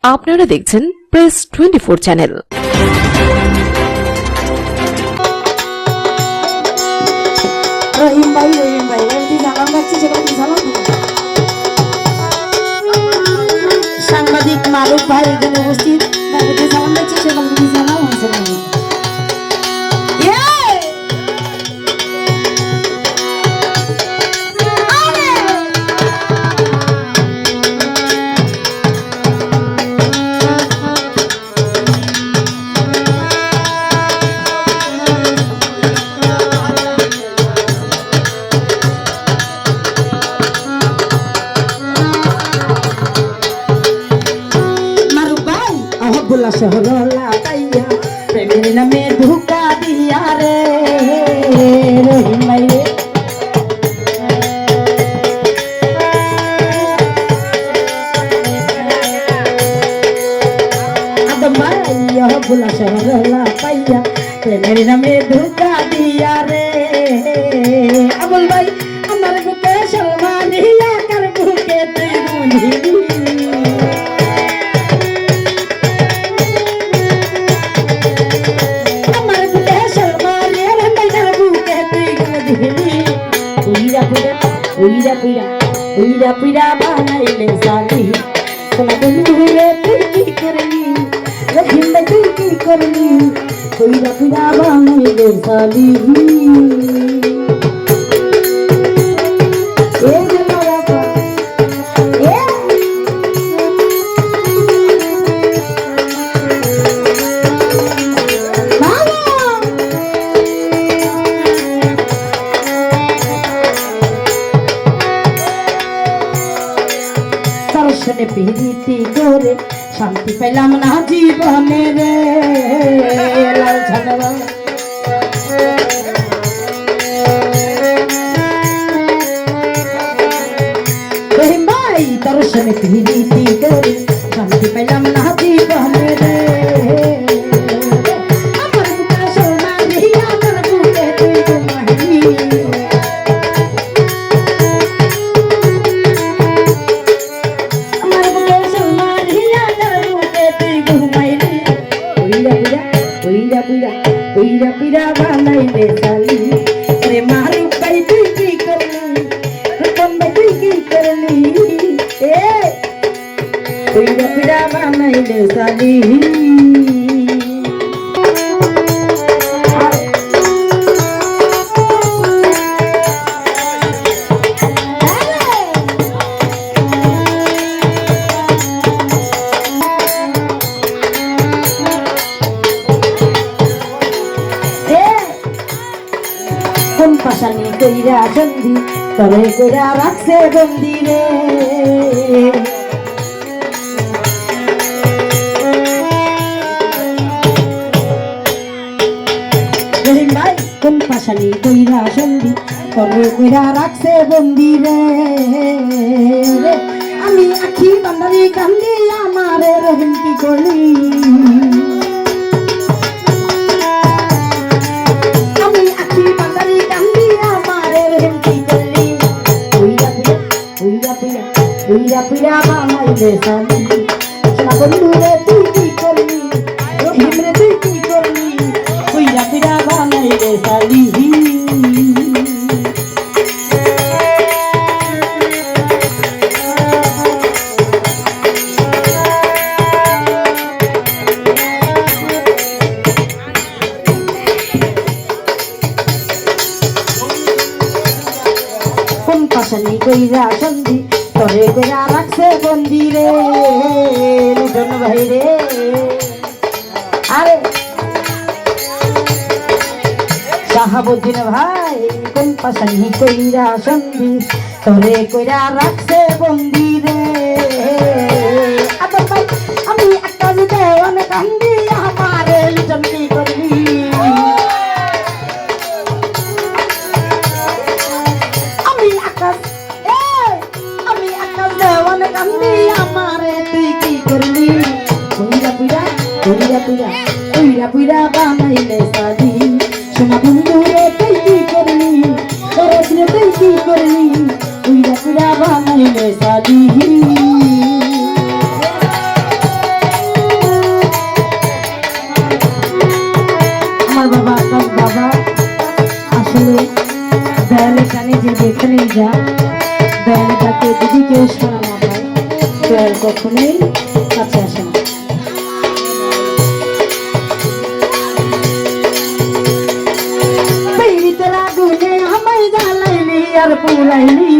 আপনারা দেখছেন press 24 channel. সাংবাদিক মারুফ ভাই এখানে উপস্থিত, সালাম দিচ্ছি, সেখানে জানাও হয়েছে নাকি? শহরলা পাইয়া প্রেমের নামে ধোঁকা দিয়া রে রহিম ভাই রে, আদম ভাই বলা শহরলা পাইয়া প্রেমের নামে ধোঁকা দিয়া রে, আবুল ভাই আমার বুকে সলমানিয়া কার বুকে তুই বুঝিবি, উইরা পুইরা বানাইলে সালি সোনা বন্ধুরে তুই কি করলি, রহিম ভাই তুই কি করলি, উইরা পুইরা বানাইলে সালি প্রীতি করে শান্তি পেলাম না জীবনে রে, লাল ঝালবা রহিম ভাই দর্শনে প্রীতি করে শান্তি পেলাম না জীবনে রে, আমার বুকে সোনা দিয়া তোর বুকে তুই ঘুমাইলি, উইরা পুইরা বানাইলে সালি রে মারুফ ভাই তুই কি করলি, রতন ভাই তুই কি করলি, উইরা পুইরা বানাইলে সালি পাশানি কইরা বন্দি তবে কইরা রাখছে বন্দি রে, রহিম ভাই কোন পাশানি কইরা বন্দি তবে কইরা রাখছে বন্দি রে, আমি আখি বান্দারি কান্দি আমারে রহিম কি করলি, উইরা পুইরা বানাইলে সালি সোনা বন্ধুরে তুই কি করলি, রহিম রে তুই কি করলি, উইরা পুইরা বানাইলে সালি কোন পাশানি কইরা সন্ধি তরে কইরা রাখছে বন্দি রে, রতন ভাই রে, আরে শাহাবুদ্দিন ভাই কোন পাশানি কইরা সন্ধি তরে কইরা রাখছে বন্দি রে, আদম ভাই আমি একটা দেওয়ান কান্দি আমারে লিটন কি করলি, আমি আকাশ কান্দি আমারে তুই কি করলি, উইরা পুইরা উইরা পুইরা বানাইলে সালি সোনা বন্ধুরে তুই কি করলি, তুই কি করলি, উইরা পুইরা বানাইলে সালি যদি কেউ সারা না পায় দয়াল কখনোই কাছে আসে না। পীড়িতের আগুনে আমায় জ্বালাইলি আর পুরাইলি